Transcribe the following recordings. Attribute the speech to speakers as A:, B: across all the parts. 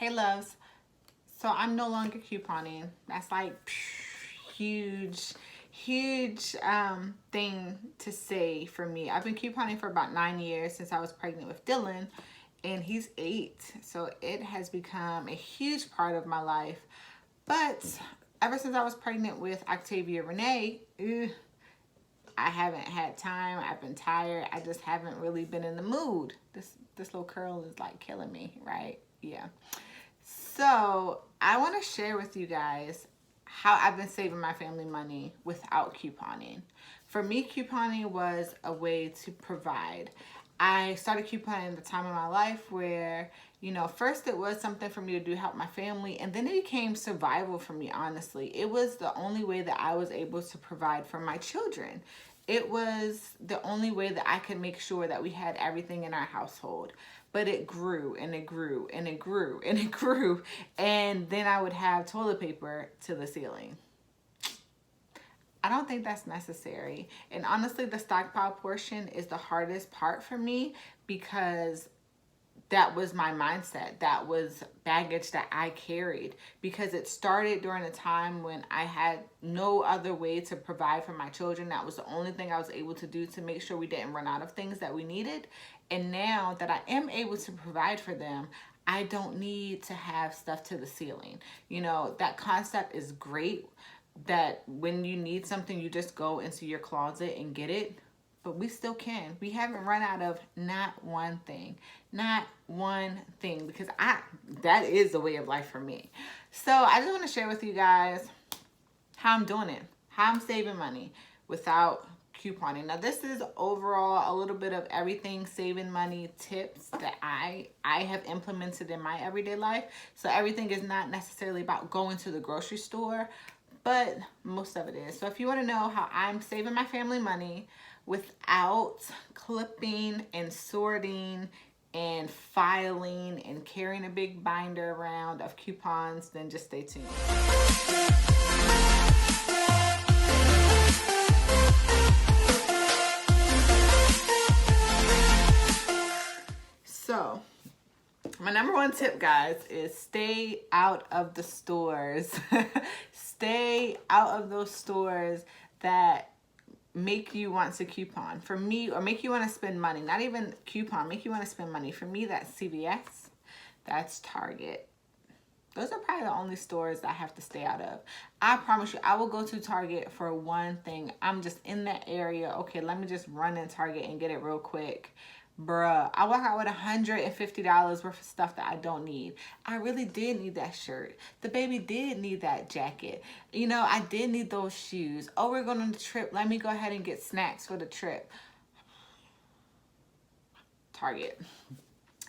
A: Hey loves, so I'm no longer couponing. That's like huge thing to say for me. I've been couponing for about 9 years since I was pregnant with Dylan, and he's 8. So it has become a huge part of my life. But ever since I was pregnant with Octavia Renee, I haven't had time. I've been tired. I just haven't really been in the mood. This little curl is like killing me, right? Yeah. So I want to share with you guys how I've been saving my family money without couponing. For me, couponing was a way to provide. I started couponing at the time of my life where, first it was something for me to do to help my family, and then it became survival for me, honestly. It was the only way that I was able to provide for my children. It was the only way that I could make sure that we had everything in our household. But it grew and it grew and it grew and it grew. And then I would have toilet paper to the ceiling. I don't think that's necessary. And honestly, the stockpile portion is the hardest part for me because that was my mindset. That was baggage that I carried because it started during a time when I had no other way to provide for my children. That was the only thing I was able to do to make sure we didn't run out of things that we needed. And now that I am able to provide for them, I don't need to have stuff to the ceiling. That concept is great, that when you need something, you just go into your closet and get it. But we still can. We haven't run out of not one thing. Not one thing. Because that is the way of life for me. So I just want to share with you guys how I'm doing it. How I'm saving money without couponing. Now this is overall a little bit of everything saving money tips that I have implemented in my everyday life. So everything is not necessarily about going to the grocery store, but most of it is. So if you want to know how I'm saving my family money without clipping and sorting and filing and carrying a big binder around of coupons, then just stay tuned. So, my number one tip, guys, is stay out of the stores. Stay out of those stores that make you want to coupon. For me, or make you want to spend money. Not even coupon, make you want to spend money. For me, that's CVS. That's Target. Those are probably the only stores that I have to stay out of. I promise you, I will go to Target for one thing. I'm just in that area. Okay, let me just run in Target and get it real quick. Bruh, I walk out with $150 worth of stuff that I don't need. I really did need that shirt. The baby did need that jacket. I did need those shoes. Oh, we're going on the trip. Let me go ahead and get snacks for the trip. Target.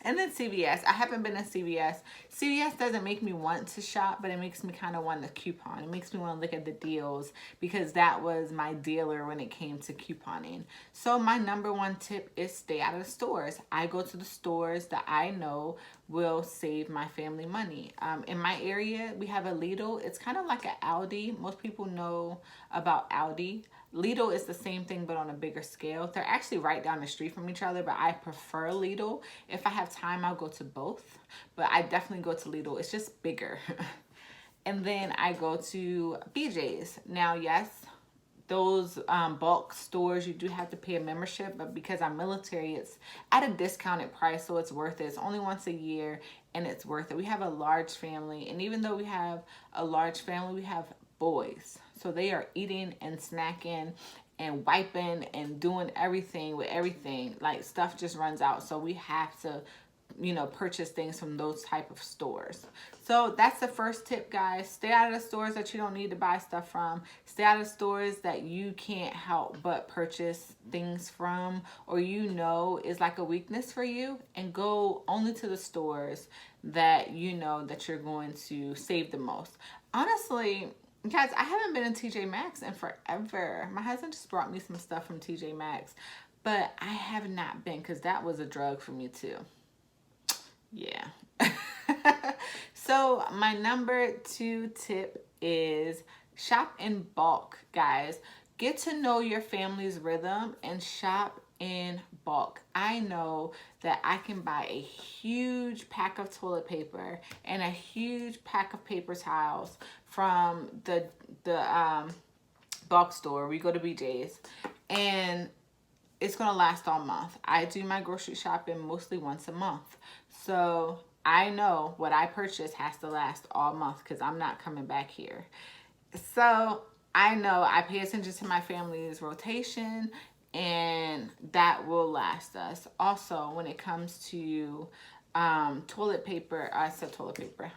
A: And then CVS. I haven't been in CVS. CVS doesn't make me want to shop, but it makes me kind of want to coupon. It makes me want to look at the deals because that was my dealer when it came to couponing. So my number one tip is stay out of the stores. I go to the stores that I know will save my family money. In my area, we have a Lidl. It's kind of like an Aldi. Most people know about Aldi. Lidl is the same thing, but on a bigger scale. They're actually right down the street from each other, but I prefer Lidl. If I have time, I'll go to both, but I definitely go to Lidl. It's just bigger. And then I go to BJ's. Now, yes, those bulk stores, you do have to pay a membership, but because I'm military, it's at a discounted price, so it's worth it. It's only once a year, and it's worth it. We have a large family, and even though we have a large family, we have boys. So they are eating and snacking and wiping and doing everything with everything. Like, stuff just runs out. So we have to, purchase things from those type of stores. So that's the first tip, guys. Stay out of the stores that you don't need to buy stuff from. Stay out of stores that you can't help but purchase things from, or is like a weakness for you, and go only to the stores that that you're going to save the most. Honestly, guys, I haven't been in TJ Maxx in forever. My husband just brought me some stuff from TJ Maxx, but I have not been because that was a drug for me too. Yeah. So my number 2 tip is shop in bulk, guys. Get to know your family's rhythm and shop in bulk. I know that I can buy a huge pack of toilet paper and a huge pack of paper towels from the bulk store. We go to BJ's, and it's gonna last all month. I do my grocery shopping mostly once a month, so I know what I purchase has to last all month because I'm not coming back here. So I know I pay attention to my family's rotation, and that will last us. Also, when it comes to toilet paper, I said toilet paper,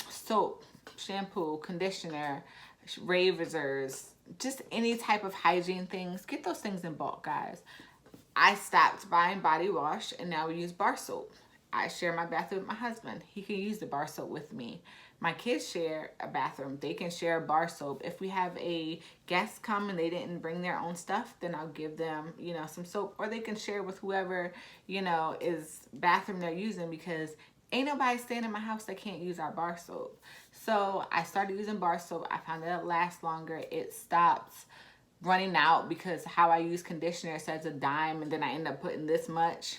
A: soap, shampoo, conditioner, razors, just any type of hygiene things, get those things in bulk, guys. I stopped buying body wash and now we use bar soap. I share my bathroom with my husband. He can use the bar soap with me. My kids share a bathroom. They can share a bar soap. If we have a guest come and they didn't bring their own stuff, then I'll give them, some soap, or they can share with whoever, is bathroom they're using, because ain't nobody staying in my house that can't use our bar soap. So I started using bar soap. I found that it lasts longer. It stops running out, because how I use conditioner says a dime and then I end up putting this much.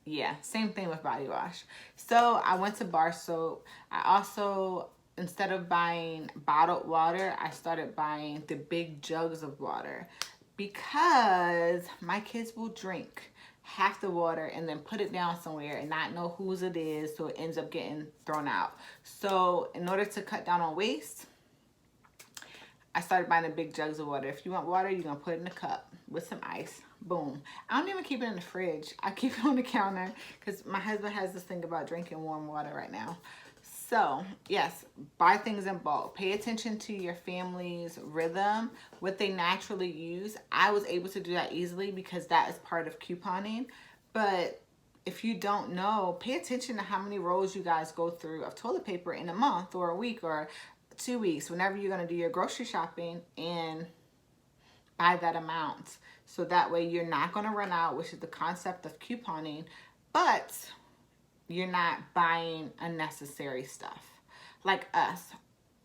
A: Yeah, same thing with body wash. So I went to bar soap. I also, instead of buying bottled water, I started buying the big jugs of water, because my kids will drink half the water and then put it down somewhere and not know whose it is, so it ends up getting thrown out. So in order to cut down on waste, I started buying the big jugs of water. If you want water, you're gonna put it in a cup with some ice. Boom. I don't even keep it in the fridge. I keep it on the counter because my husband has this thing about drinking warm water right now. So yes, buy things in bulk. Pay attention to your family's rhythm, what they naturally use. I was able to do that easily because that is part of couponing. But if you don't know, pay attention to how many rolls you guys go through of toilet paper in a month or a week or 2 weeks, whenever you're going to do your grocery shopping, and buy that amount. So that way you're not going to run out, which is the concept of couponing, but you're not buying unnecessary stuff. Like us,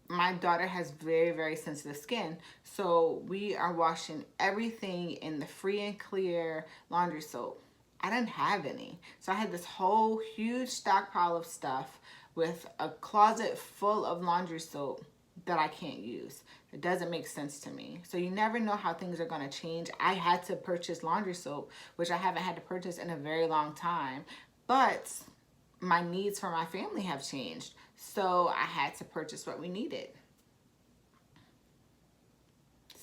A: my daughter has very, very sensitive skin. So we are washing everything in the free and clear laundry soap. I didn't have any. So I had this whole huge stockpile of stuff with a closet full of laundry soap that I can't use. It doesn't make sense to me. So you never know how things are going to change. I had to purchase laundry soap, which I haven't had to purchase in a very long time. But my needs for my family have changed. So I had to purchase what we needed.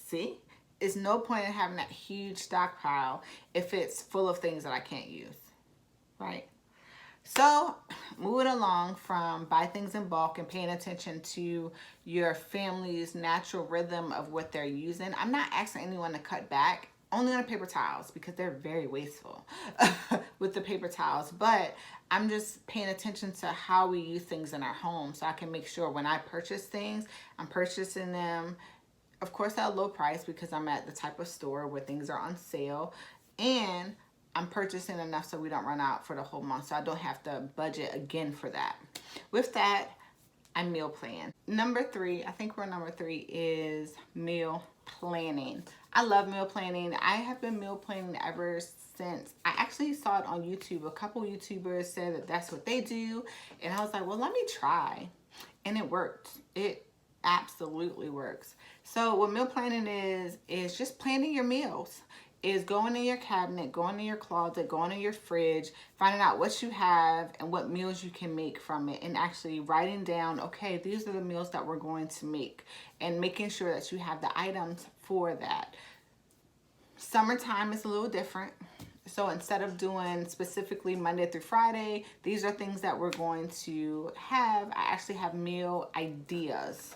A: See? It's no point in having that huge stockpile if it's full of things that I can't use. Right? So, moving along from buy things in bulk and paying attention to your family's natural rhythm of what they're using. I'm not asking anyone to cut back, only on paper towels, because they're very wasteful with the paper towels. But I'm just paying attention to how we use things in our home, so I can make sure when I purchase things, I'm purchasing them, of course, at a low price, because I'm at the type of store where things are on sale, and I'm purchasing enough so we don't run out for the whole month, so I don't have to budget again for that. With that, I meal plan. Number 3, I think we're number 3, is meal planning. I love meal planning. I have been meal planning ever since I actually saw it on YouTube. A couple YouTubers said that that's what they do, and I was like, well, let me try. And it worked. It absolutely works. So what meal planning is just planning your meals. Is going in your cabinet, going in your closet, going in your fridge, finding out what you have and what meals you can make from it, and actually writing down, okay, these are the meals that we're going to make, and making sure that you have the items for that. Summertime is a little different. So instead of doing specifically Monday through Friday, these are things that we're going to have. I actually have meal ideas.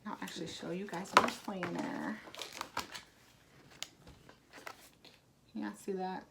A: I'll actually show you guys my planner. Yeah, see that?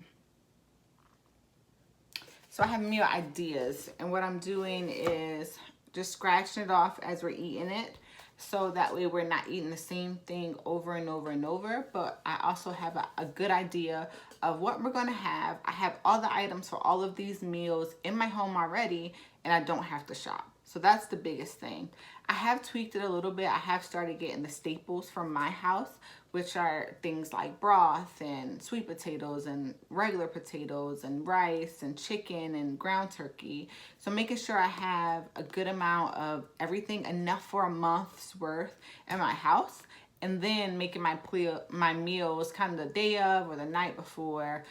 A: So I have meal ideas, and what I'm doing is just scratching it off as we're eating it, so that way we're not eating the same thing over and over and over. But I also have a good idea of what we're going to have. I have all the items for all of these meals in my home already, and I don't have to shop. So that's the biggest thing. I have tweaked it a little bit. I have started getting the staples from my house, which are things like broth and sweet potatoes and regular potatoes and rice and chicken and ground turkey. So making sure I have a good amount of everything, enough for a month's worth in my house, and then making my meals kind of the day of or the night before.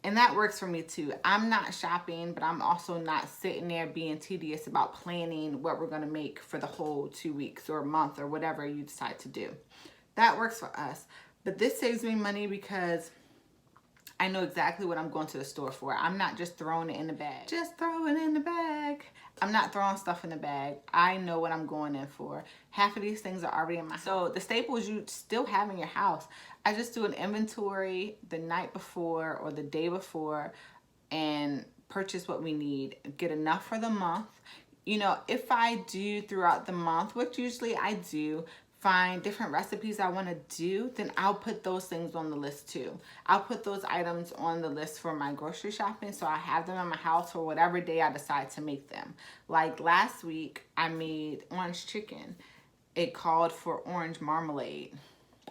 A: And that works for me too. I'm not shopping, but I'm also not sitting there being tedious about planning what we're gonna make for the whole 2 weeks or a month or whatever you decide to do. That works for us. But this saves me money because I know exactly what I'm going to the store for. I'm not just throwing it in the bag. Just throw it in the bag. I'm not throwing stuff in the bag. I know what I'm going in for. Half of these things are already in my house. So the staples you still have in your house, I just do an inventory the night before or the day before and purchase what we need. Get enough for the month. You know, if I do throughout the month, which usually I do, find different recipes I want to do, then I'll put those things on the list too. I'll put those items on the list for my grocery shopping, so I have them in my house for whatever day I decide to make them. Like last week, I made orange chicken. It called for orange marmalade.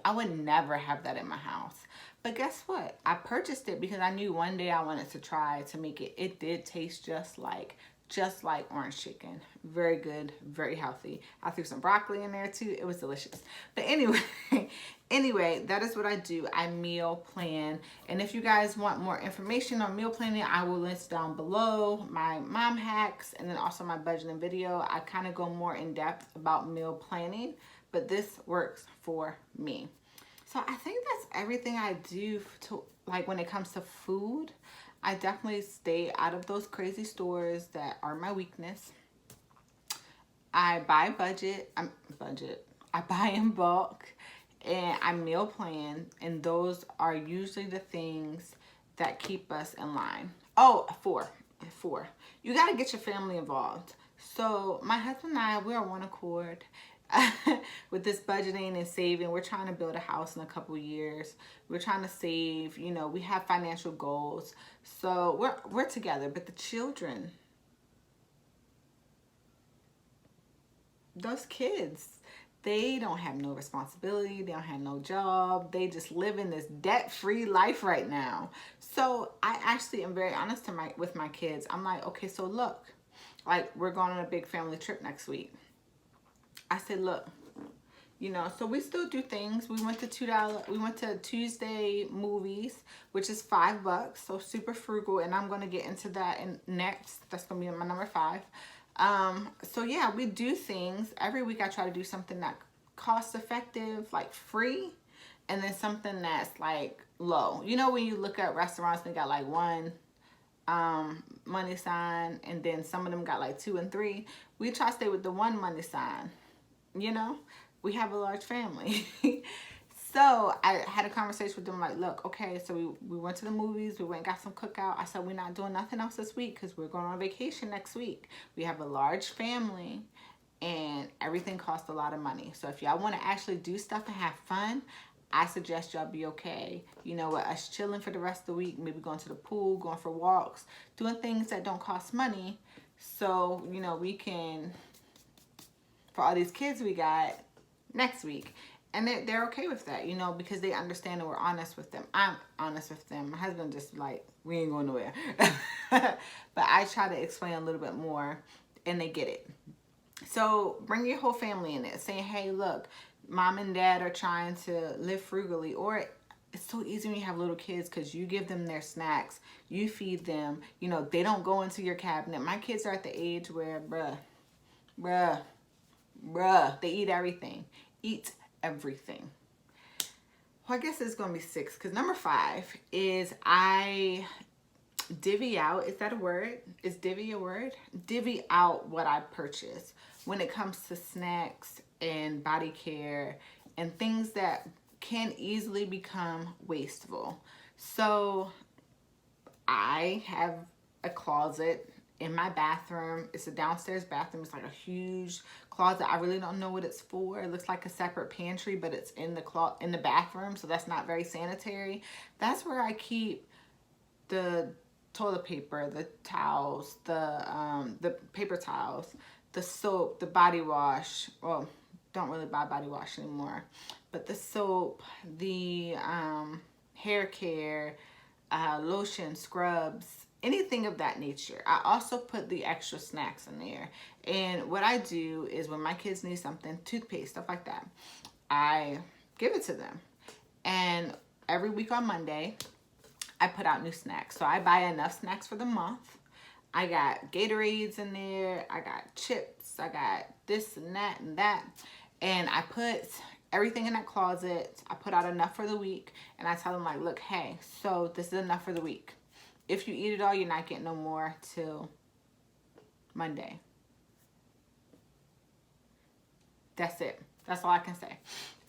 A: I would never have that in my house. But guess what? I purchased it because I knew one day I wanted to try to make it. It did taste just like orange chicken. Very good, very healthy. I threw some broccoli in there too. It was delicious. But anyway, that is what I do. I meal plan. And if you guys want more information on meal planning, I will list down below my mom hacks and then also my budgeting video. I kind of go more in depth about meal planning, but this works for me. So I think that's everything I do to, like, when it comes to food. I definitely stay out of those crazy stores that are my weakness. I buy I buy in bulk, and I meal plan, and those are usually the things that keep us in line. Oh, four. You got to get your family involved. So my husband and I, we're on one accord. With this budgeting and saving. We're trying to build a house in a couple years. We're trying to save, you know, we have financial goals. So we're together, but the children, those kids, they don't have no responsibility. They don't have no job. They just live in this debt-free life right now. So I actually am very honest with my kids. I'm like, okay, so look, like, we're going on a big family trip next week. I said, look, you know, so we still do things. We went to Tuesday movies, which is $5, so super frugal, and I'm gonna get into that next. That's gonna be my number 5. So yeah, we do things every week. I try to do something that cost effective, like free, and then something that's like low. You know, when you look at restaurants, they got like one money sign, and then some of them got like 2 and 3. We try to stay with the one money sign. You know, we have a large family. So I had a conversation with them like, look, okay, so we went to the movies. We went and got some cookout. I said, we're not doing nothing else this week because we're going on vacation next week. We have a large family and everything costs a lot of money. So if y'all want to actually do stuff and have fun, I suggest y'all be okay, you know, with us chilling for the rest of the week, maybe going to the pool, going for walks, doing things that don't cost money. So, you know, we can, for all these kids we got next week. And they're okay with that, you know, because they understand that we're honest with them. I'm honest with them. My husband just like, we ain't going nowhere. But I try to explain a little bit more and they get it. So bring your whole family in it. Saying, hey, look, mom and dad are trying to live frugally. Or it's so easy when you have little kids because you give them their snacks. You feed them. You know, they don't go into your cabinet. My kids are at the age where, bruh, they eat everything. Eat everything. Well, I guess it's gonna be 6 because number 5 is I divvy out. Is that a word? Is divvy a word? Divvy out what I purchase when it comes to snacks and body care and things that can easily become wasteful. So I have a closet in my bathroom. It's a downstairs bathroom. It's like a huge closet. I really don't know what it's for. It looks like a separate pantry, but it's in the bathroom, so that's not very sanitary. That's where I keep the toilet paper, the towels, the paper towels, the soap, the body wash. Well, don't really buy body wash anymore, but the soap, the hair care, lotion, scrubs, anything of that nature. I also put the extra snacks in there. And what I do is when my kids need something, toothpaste, stuff like that, I give it to them. And every week on Monday, I put out new snacks. So I buy enough snacks for the month. I got Gatorades in there. I got chips. I got this and that and that. And I put everything in that closet. I put out enough for the week. And I tell them, like, look, hey, so this is enough for the week. If you eat it all, you're not getting no more till Monday. That's it. That's all I can say.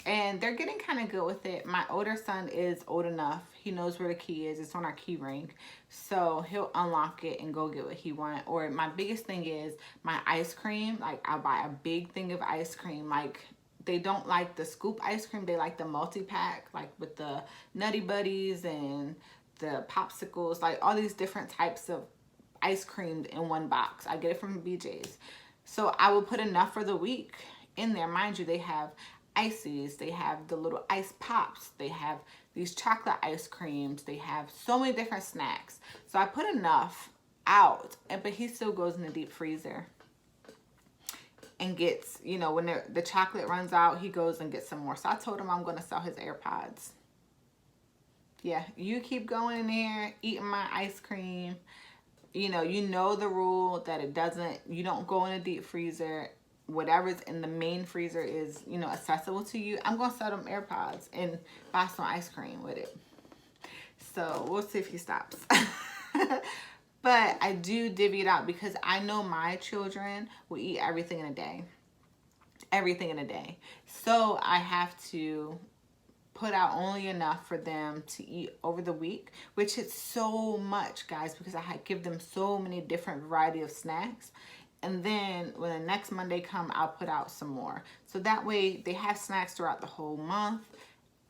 A: And they're getting kind of good with it. My older son is old enough. He knows where the key is. It's on our key ring. So he'll unlock it and go get what he wants. Or my biggest thing is my ice cream. Like, I'll buy a big thing of ice cream. Like, they don't like the scoop ice cream. They like the multi-pack, like with the Nutty Buddies and the popsicles. Like, all these different types of ice cream in one box. I get it from BJ's. So I will put enough for the week in there. Mind you, they have ices, they have the little ice pops, they have these chocolate ice creams, they have so many different snacks. So I put enough out, but he still goes in the deep freezer and gets, you know, when the chocolate runs out, he goes and gets some more. So I told him I'm going to sell his AirPods. Yeah, you keep going in there, eating my ice cream. You know the rule that you don't go in a deep freezer. Whatever's in the main freezer is, accessible to you. I'm going to sell them AirPods and buy some ice cream with it. So we'll see if he stops. But I do divvy it out because I know my children will eat everything in a day. Everything in a day. So I have to put out only enough for them to eat over the week, which is so much, guys, because I give them so many different variety of snacks. And then when the next Monday come, I'll put out some more. So that way they have snacks throughout the whole month.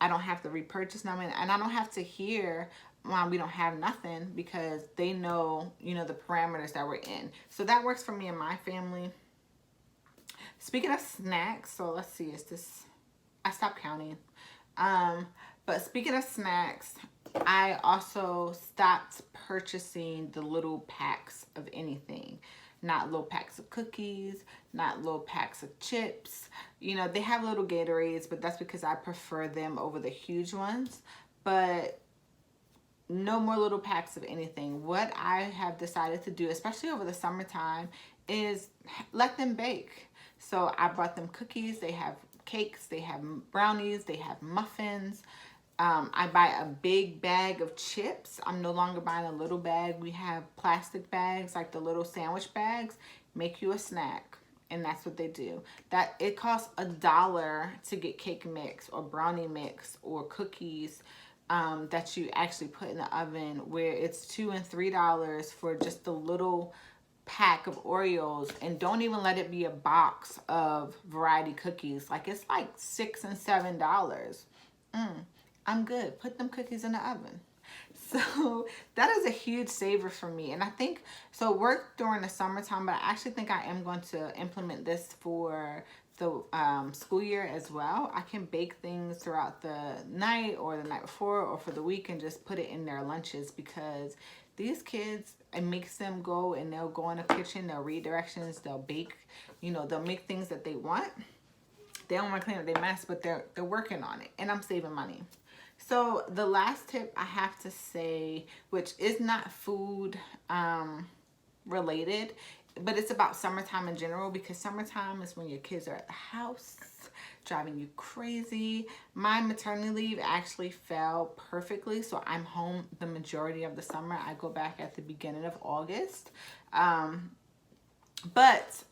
A: I don't have to repurchase them. And I don't have to hear, Mom, we don't have nothing, because they know, the parameters that we're in. So that works for me and my family. Speaking of snacks, so let's see, I stopped counting. But speaking of snacks, I also stopped purchasing the little packs of anything. Not little packs of cookies, not little packs of chips. They have little Gatorades, but that's because I prefer them over the huge ones. But no more little packs of anything. What I have decided to do, especially over the summertime, is let them bake. So I bought them cookies. They have cakes, they have brownies, they have muffins. I buy a big bag of chips. I'm no longer buying a little bag. We have plastic bags, like the little sandwich bags. Make you a snack. And that's what they do. That it costs $1 to get cake mix or brownie mix or cookies that you actually put in the oven, where it's $2 and $3 for just the little pack of Oreos. And don't even let it be a box of variety cookies. Like, it's like $6 and $7. I'm good. Put them cookies in the oven. So that is a huge saver for me. And I think, so it worked during the summertime, but I actually think I am going to implement this for the school year as well. I can bake things throughout the night or the night before or for the week and just put it in their lunches, because these kids, it makes them go and they'll go in the kitchen, they'll read directions, they'll bake, they'll make things that they want. They don't want to clean up their mess, but they're working on it, and I'm saving money. So the last tip I have to say, which is not food related, but it's about summertime in general, because summertime is when your kids are at the house driving you crazy. My maternity leave actually fell perfectly, so I'm home the majority of the summer. I go back at the beginning of August. But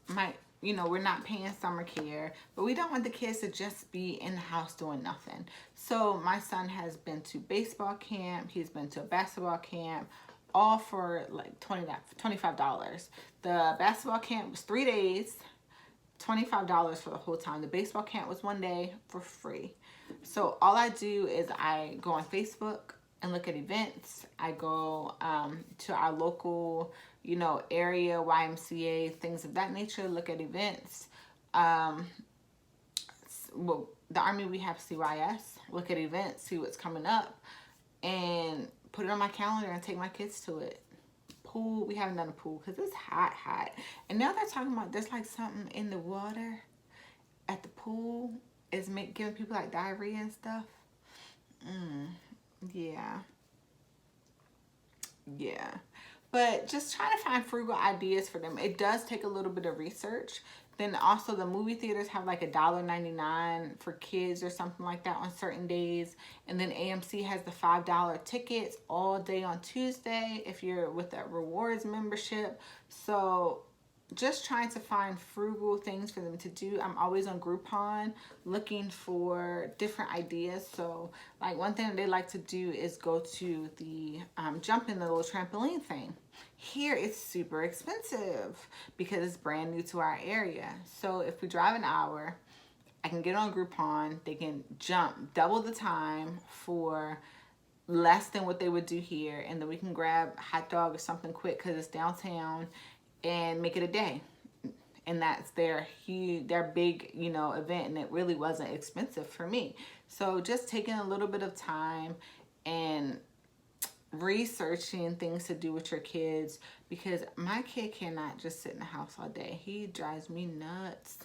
A: we're not paying summer care, but we don't want the kids to just be in the house doing nothing. So my son has been to baseball camp. He's been to a basketball camp, all for like $25. The basketball camp was 3 days, $25 for the whole time. The baseball camp was 1 day for free. So all I do is I go on Facebook and look at events. I go to our local you know, area, YMCA, things of that nature. Look at events. Well, the Army, we have CYS. Look at events, see what's coming up, and put it on my calendar and take my kids to it. Pool, we haven't done a pool because it's hot. And now they're talking about there's like something in the water at the pool is giving people like diarrhea and stuff. Yeah. But just trying to find frugal ideas for them. It does take a little bit of research. Then also the movie theaters have like $1.99 for kids or something like that on certain days. And then AMC has the $5 tickets all day on Tuesday if you're with a rewards membership. So just trying to find frugal things for them to do. I'm always on Groupon looking for different ideas. So like one thing that they like to do is go to the jumping, the little trampoline thing. Here it's super expensive because it's brand new to our area. So if we drive an hour, I can get on Groupon. They can jump double the time for less than what they would do here. And then we can grab a hot dog or something quick because it's downtown and make it a day. And that's their big, you know, event. And it really wasn't expensive for me. So just taking a little bit of time and researching things to do with your kids, because my kid cannot just sit in the house all day. He drives me nuts.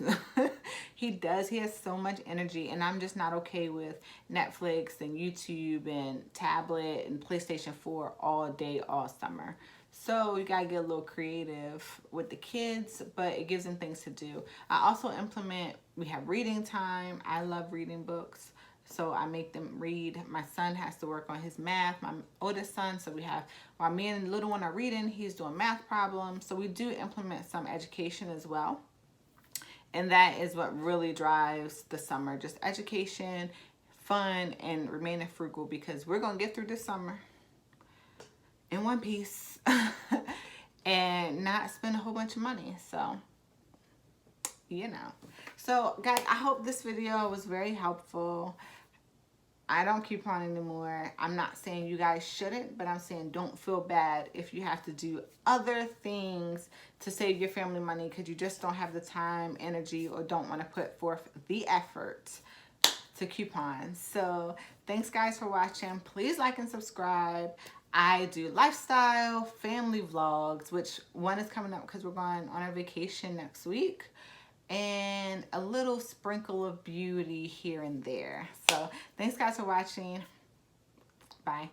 A: He does. He has so much energy, and I'm just not okay with Netflix and YouTube and tablet and PlayStation 4 all day, all summer. So you gotta get a little creative with the kids, but it gives them things to do. I also implement, we have reading time. I love reading books. So I make them read. My son has to work on his math, my oldest son. So we have, while me and the little one are reading, he's doing math problems. So we do implement some education as well. And that is what really drives the summer. Just education, fun, and remaining frugal, because we're going to get through this summer in one piece and not spend a whole bunch of money. So, you know. So guys, I hope this video was very helpful. I don't coupon anymore. I'm not saying you guys shouldn't, but I'm saying don't feel bad if you have to do other things to save your family money because you just don't have the time, energy, or don't want to put forth the effort to coupon. So thanks guys for watching. Please like and subscribe. I do lifestyle, family vlogs, which one is coming up because we're going on a vacation next week, and a little sprinkle of beauty here and there. So thanks guys for watching. Bye.